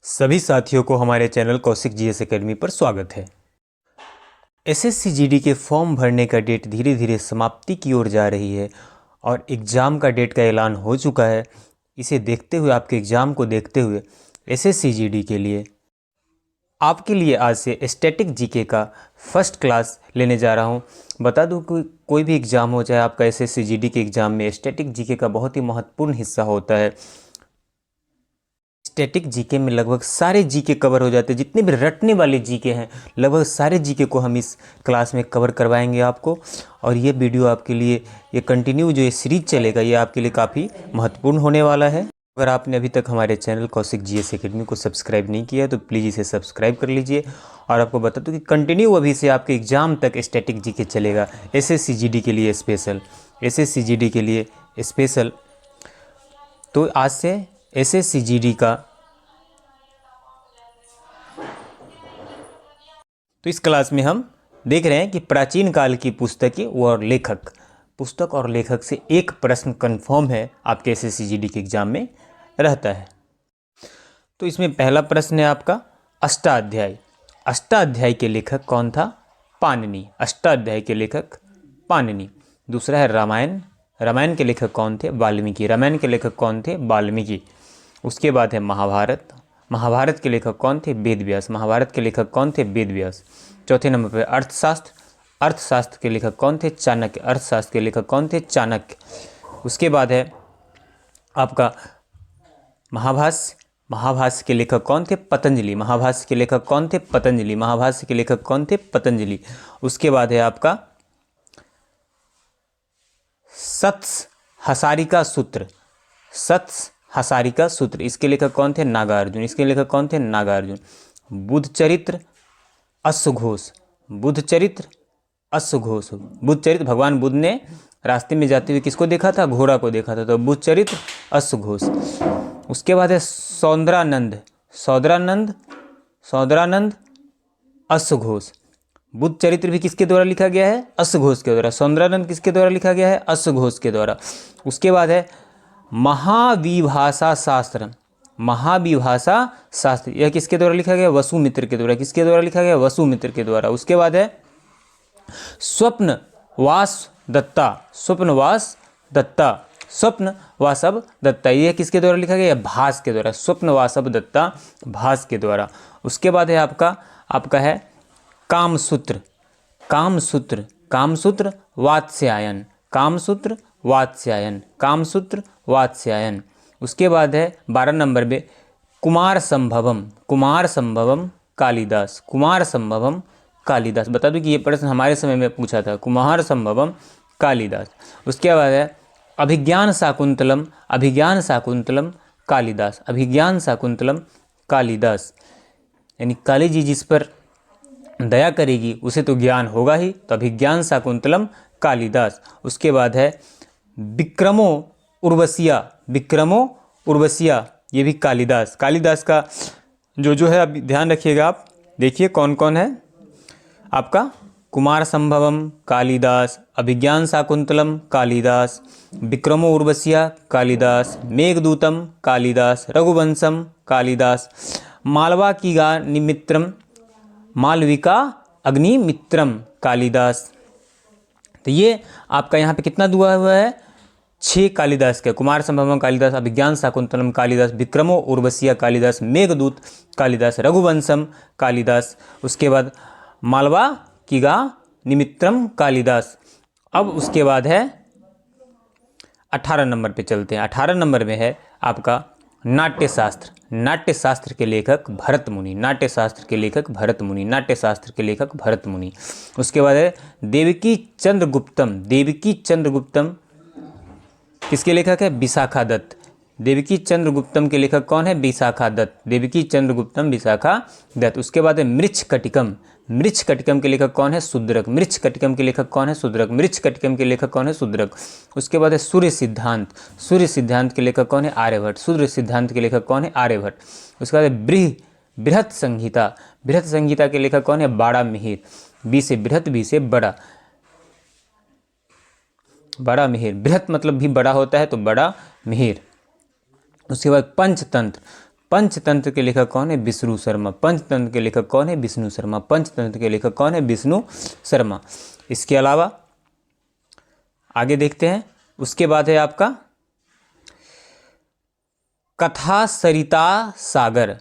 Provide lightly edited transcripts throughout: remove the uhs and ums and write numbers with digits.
सभी साथियों को हमारे चैनल कौशिक जीएस एकेडमी पर स्वागत है। एसएससी जीडी के फॉर्म भरने का डेट धीरे धीरे समाप्ति की ओर जा रही है और एग्ज़ाम का डेट का ऐलान हो चुका है। इसे देखते हुए, आपके एग्ज़ाम को देखते हुए एसएससी जीडी के लिए आपके लिए आज से स्टैटिक जीके का फर्स्ट क्लास लेने जा रहा हूं। बता दूं कि कोई भी एग्ज़ाम हो, चाहे आपका एसएससी जीडी के एग्ज़ाम में स्टैटिक जीके का बहुत ही महत्वपूर्ण हिस्सा होता है। स्टैटिक जीके में लगभग सारे जीके कवर हो जाते हैं। जितने भी रटने वाले जीके हैं, लगभग सारे जीके को हम इस क्लास में कवर करवाएंगे आपको। और ये वीडियो आपके लिए, ये कंटिन्यू जो ये सीरीज चलेगा, ये आपके लिए काफ़ी महत्वपूर्ण होने वाला है। अगर आपने अभी तक हमारे चैनल कौशिक जीएस एकेडमी को सब्सक्राइब नहीं किया तो प्लीज़ इसे सब्सक्राइब कर लीजिए। और आपको बता दूं कि कंटिन्यू अभी से आपके एग्ज़ाम तक स्टैटिक जीके चलेगा, एसएससी जीडी के लिए स्पेशल, एसएससी जीडी के लिए स्पेशल। तो आज से एसएससी जीडी का, तो इस क्लास में हम देख रहे हैं कि प्राचीन काल की पुस्तकें और लेखक, पुस्तक और लेखक से एक प्रश्न कंफर्म है आपके एसएससी जीडी के एग्जाम में रहता है। तो इसमें पहला प्रश्न है आपका अष्टाध्यायी। अष्टाध्यायी के लेखक कौन था? पाणिनि। अष्टाध्यायी के लेखक पाणिनि। दूसरा है रामायण। रामायण के लेखक कौन थे? वाल्मीकि। रामायण के लेखक कौन थे? वाल्मीकि। उसके बाद है महाभारत। महाभारत के लेखक कौन थे? वेद व्यास। महाभारत के लेखक कौन थे? वेद व्यास। चौथे नंबर पर अर्थशास्त्र। अर्थशास्त्र के लेखक कौन थे? चाणक्य। अर्थशास्त्र के लेखक कौन थे? चाणक्य। उसके बाद है आपका महाभाष्य। महाभाष्य के लेखक कौन थे? पतंजलि। महाभाष्य के लेखक कौन थे? पतंजलि। महाभाष्य के लेखक कौन थे? पतंजलि। उसके बाद है आपका सत्स हसारिका सूत्र। सत्स हसारिका सूत्र, इसके लेखक कौन थे? नागार्जुन। इसके लेखक कौन थे? नागार्जुन। बुद्धचरित्र अश्वघोष। बुद्धचरित्र अश्वघोष। बुद्धचरित्र, भगवान बुद्ध ने रास्ते में जाते हुए किसको देखा था? घोड़ा को देखा था, तो बुद्धचरित्र अश्वघोष। उसके बाद है सौंदरानंद। सौंदरानंद अश्वघोष। बुद्ध चरित्र भी किसके द्वारा लिखा गया है? अश्वघोष के द्वारा। सौंदरानंद किसके द्वारा लिखा गया है? अश्वघोष के द्वारा। उसके बाद है महाविभाषा शास्त्र। महाविभाषा शास्त्र, यह किसके द्वारा लिखा गया? वसुमित्र के द्वारा। किसके द्वारा लिखा गया? वसुमित्र के द्वारा। उसके बाद है स्वप्नवास दत्ता। स्वप्नवास दत्ता। स्वप्नवासव दत्ता, यह किसके द्वारा लिखा गया? भास के द्वारा। स्वप्नवासव दत्ता, भास के द्वारा। उसके बाद है आपका है कामसूत्र। कामसूत्र, कामसूत्र वात्स्यायन। कामसूत्र वात्स्यायन। कामसूत्र वात्स्यायन। उसके बाद है 12 नंबर में कुमार संभवम। कुमार संभवम कालिदास। कुमार संभवम कालिदास। बता दूं कि ये प्रश्न हमारे समय में पूछा था, कुमार संभवम कालिदास। उसके बाद है अभिज्ञान शाकुंतलम। अभिज्ञान शाकुंतलम कालिदास। अभिज्ञान शाकुंतलम कालिदास। यानी काली जी जिस पर दया करेगी उसे तो ज्ञान होगा ही, तो अभिज्ञान शाकुंतलम कालिदास। उसके बाद है विक्रमो उर्वशिया। विक्रमो उर्वशिया, ये भी कालिदास। कालिदास का जो है, अब ध्यान रखिएगा, आप देखिए कौन कौन है आपका। कुमार संभवम कालिदास, अभिज्ञान शाकुंतलम कालिदास, विक्रमो उर्वशिया कालिदास, मेघदूतम कालिदास, रघुवंशम कालिदास, मालवा की गा निमित्रम, मालविका अग्निमित्रम कालिदास। तो ये आपका यहाँ पे कितना दुआ हुआ है? 6 कालिदास के। कुमार संभवम कालिदास, अभिज्ञान शाकुंतलम कालिदास, विक्रमो उर्वशिया कालिदास, मेघदूत कालिदास, रघुवंशम कालिदास। उसके बाद मालवा किगा निमित्रम कालिदास। अब उसके बाद है 18 नंबर पे चलते हैं। 18 नंबर में है आपका नाट्यशास्त्र। नाट्यशास्त्र के लेखक भरत मुनि। नाट्यशास्त्र के लेखक भरत मुनि। नाट्यशास्त्र के लेखक भरत मुनि। उसके बाद है देवकी चंद्रगुप्तम। देवकी चंद्रगुप्तम किसके लेखक है? विशाखा दत्त। देवकी चंद्रगुप्तम के लेखक कौन है? विशाखा दत्त। देवकी चंद्रगुप्तम, विशाखा दत्त। उसके बाद है मृच्छकटिकम। मृच्छकटिकम के लेखक कौन है? शूद्रक। मृच्छकटिकम के लेखक कौन है? शूद्रक। मृच्छकटिकम के लेखक कौन है? शूद्रक। उसके बाद है सूर्य सिद्धांत। सूर्य सिद्धांत के लेखक कौन है? आर्यभट्ट। सूर्य सिद्धांत के लेखक कौन है? आर्यभट्ट। उसके बाद है बृहत संहिता। बृहत संहिता के लेखक कौन है? बाड़ा मिहिर। बी से बृहत, बी से बड़ा, बड़ा मिहिर। बृहत मतलब भी बड़ा होता है, तो बड़ा मिहिर। उसके बाद पंचतंत्र। पंचतंत्र के लेखक कौन है? विष्णु शर्मा। पंचतंत्र के लेखक कौन है? विष्णु शर्मा। पंचतंत्र के लेखक कौन है? विष्णु शर्मा। इसके अलावा आगे देखते हैं। उसके बाद है आपका कथा सरिता सागर।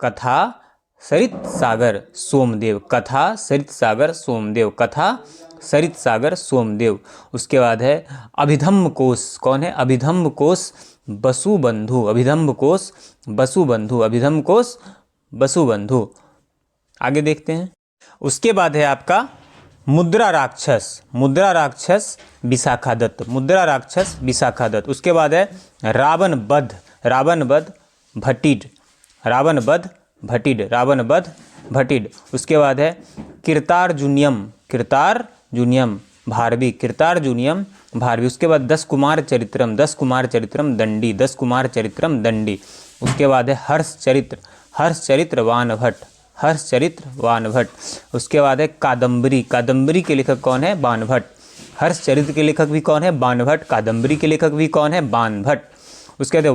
कथा सरित सागर सोमदेव। कथा सरित सागर सोमदेव। कथा सरित सागर सोमदेव। उसके बाद है अभिधम्म कोश। कौन है? अभिधम्म कोश वसुबंधु। अभिधम्म कोश वसुबंधु। अभिधम्म कोश वसुबंधु। आगे देखते हैं। उसके बाद है आपका मुद्रा राक्षस। मुद्रा राक्षस विशाखा दत्त। मुद्रा राक्षस विशाखा दत्त। उसके बाद है रावण वध। रावण वध भट्टिड। रावण वध भट्टिड। रावण वध भट्टिड। उसके बाद है कीर्तार्जुनियम। कीर्तार्जुनियम भारवी। कीर्तार्जुनियम भारवी। उसके बाद 10 कुमार चरित्रम। 10 कुमार चरित्रम दंडी। 10 कुमार चरित्रम दंडी। उसके बाद है हर्ष चरित्र। हर्ष चरित्र वानभट्ट। हर्ष चरित्र वानभट्ट। उसके बाद है कादम्बरी। कादम्बरी के लेखक कौन है? बाणभट्ट। हर्ष चरित्र के लेखक भी कौन है? बाणभट्ट। कादम्बरी के लेखक भी कौन है? बाणभट्ट। उसके बाद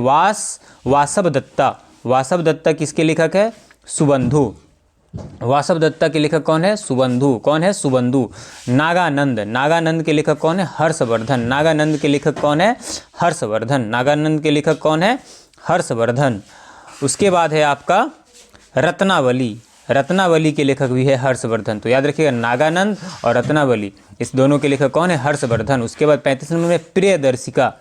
वासव दत्ता। वासव दत्ता किसके लेखक है? सुबंधु। वासव दत्ता के लेखक कौन है? सुबंधु। कौन है? सुबंधु। नागानंद। नागानंद के लेखक कौन है? हर्षवर्धन। नागानंद के लेखक कौन है? हर्षवर्धन। नागानंद के लेखक कौन है? हर्षवर्धन। उसके बाद है आपका रत्नावली। रत्नावली के लेखक भी है हर्षवर्धन। तो याद रखिएगा नागानंद और रत्नावली इस दोनों के लेखक कौन है? हर्षवर्धन। उसके बाद 35 नंबर में प्रियदर्शिका।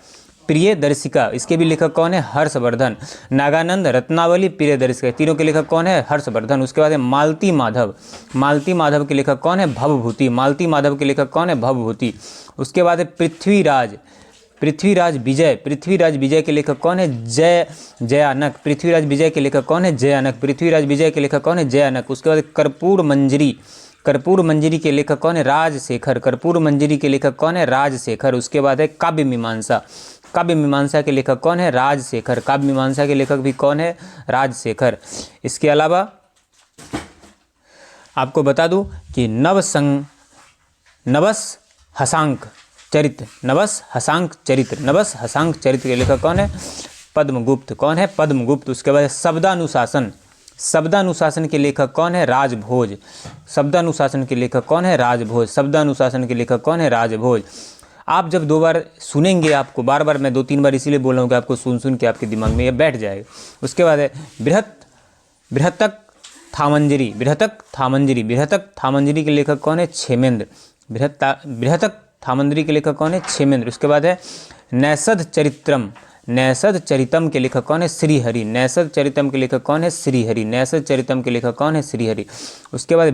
प्रियदर्शिका इसके भी लेखक कौन है? हर्षवर्धन। नागानंद, रत्नावली, प्रियदर्शिका तीनों के लेखक कौन है? हर्षवर्धन। उसके बाद है मालती माधव। मालती माधव के लेखक कौन है? भवभूति। मालती माधव के लेखक कौन है? भवभूति। उसके बाद है पृथ्वीराज। पृथ्वीराज विजय। पृथ्वीराज विजय के लेखक कौन है? जयानक। पृथ्वीराज विजय के लेखक कौन है? जयानक। पृथ्वीराज विजय के लेखक कौन है? जयानक। उसके बाद कर्पूर मंजरी। कर्पूर मंजरी के लेखक कौन है? राजशेखर। कर्पूर मंजरी के लेखक कौन है? राजशेखर। उसके बाद है काव्य मीमांसा। काव्य मीमांसा के लेखक कौन है? राजशेखर। काव्य मीमांसा के लेखक भी कौन है? राजशेखर। इसके अलावा आपको बता दूं कि नवस हसांक चरित्र। नवस हसांक चरित्र। नवस हसांक चरित्र के लेखक कौन है? पद्मगुप्त। कौन है? पद्मगुप्त। उसके बाद शब्दानुशासन। शब्दानुशासन के लेखक कौन है? राजभोज। शब्दानुशासन के लेखक कौन है? राजभोज। शब्दानुशासन के लेखक कौन है? राजभोज। आप जब 2 बार सुनेंगे, आपको बार बार मैं 2-3 बार इसीलिए बोल रहा हूँ कि आपको सुन के आपके दिमाग में ये बैठ जाएगा। उसके बाद है बृहत्तक थामंजरी। बृहत्तक थामंजरी। बृहत्तक थामंजरी के लेखक कौन है? क्षेमेंद्र। बृहत्तक थामंजरी के लेखक कौन है? क्षेमेंद्र। उसके बाद है नैषध चरित्रम। नैषध चरितम के लेखक कौन है? श्रीहरि। नैषध चरितम के लेखक कौन है? श्रीहरि। नैषध चरितम के लेखक कौन है? श्रीहरि। उसके बाद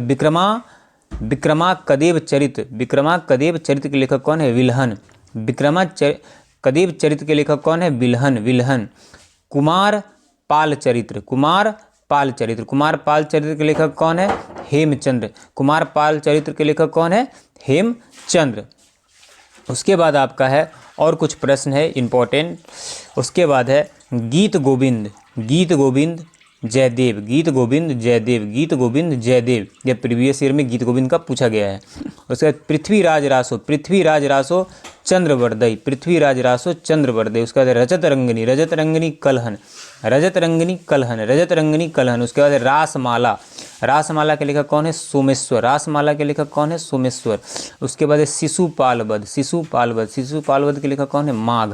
विक्रमाकदेव चरित्र। विक्रमाकदेव चरित्र के लेखक कौन है? विल्हन। विक्रमाकदेव चरित्र के लेखक कौन है? विल्हन। विल्हन। कुमारपाल चरित्र। कुमारपाल चरित्र। कुमारपाल चरित्र के लेखक कौन है? हेमचंद्र। कुमारपाल चरित्र के लेखक कौन है? हेमचंद्र। उसके बाद आपका है और कुछ प्रश्न है इम्पोर्टेंट। उसके बाद है गीत गोविंद। गीत गोविंद जयदेव। गीत गोविंद जयदेव। गीत गोविंद जयदेव यह प्रीवियस ईयर में गीत गोविंद का पूछा गया है। उसके बाद पृथ्वीराज रासो। पृथ्वीराज रासो चंद्रवर्दई। पृथ्वीराज रासो चंद्रवर्दई। उसके बाद रजत रंगनी। रजत रंगनी कलहन। रजत रंगनी कलहन। रजत रंगनी कलहन। उसके बाद रासमाला। रासमाला के लेखक कौन है? सोमेश्वर। रासमाला के लेखक कौन है? सोमेश्वर। उसके बाद है शिशुपाल वध। शिशुपाल वध। शिशुपाल वध के लेखक कौन है? माघ।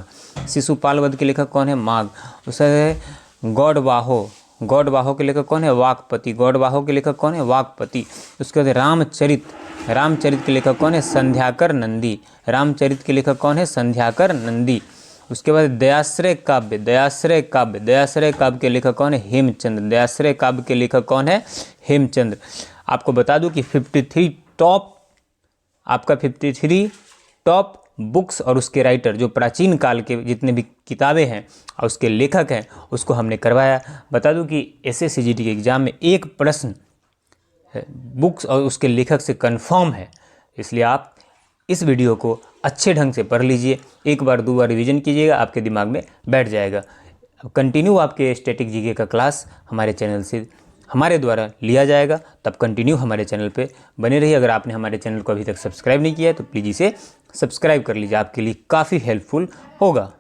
शिशुपाल वध के लेखक कौन है? माघ। उसके बाद गौडवाहो। गौडवाहो के लेखक कौन है? वाकपति। गौडवाहो के लेखक कौन है? वाकपति। उसके बाद रामचरित। रामचरित के लेखक कौन है? संध्याकर नंदी। रामचरित के लेखक कौन है? संध्याकर नंदी। उसके बाद दयाश्रय काव्य। दयाश्रय काव्य। दयाश्रय काव्य के लेखक कौन है? हेमचंद्र। दयाश्रय काव्य के लेखक कौन है? हेमचंद्र। आपको बता दूं कि 53 टॉप बुक्स और उसके राइटर जो प्राचीन काल के जितने भी किताबें हैं और उसके लेखक हैं उसको हमने करवाया। बता दूं कि SSCGT के एग्ज़ाम में एक प्रश्न बुक्स और उसके लेखक से कंफर्म है, इसलिए आप इस वीडियो को अच्छे ढंग से पढ़ लीजिए। 1 बार 2 बार रिवीजन कीजिएगा, आपके दिमाग में बैठ जाएगा। अब कंटिन्यू आपके स्टैटिक जीके का क्लास हमारे चैनल से हमारे द्वारा लिया जाएगा, तब कंटिन्यू हमारे चैनल पे बने रहिए। अगर आपने हमारे चैनल को अभी तक सब्सक्राइब नहीं किया है तो प्लीज़ इसे सब्सक्राइब कर लीजिए, आपके लिए काफ़ी हेल्पफुल होगा।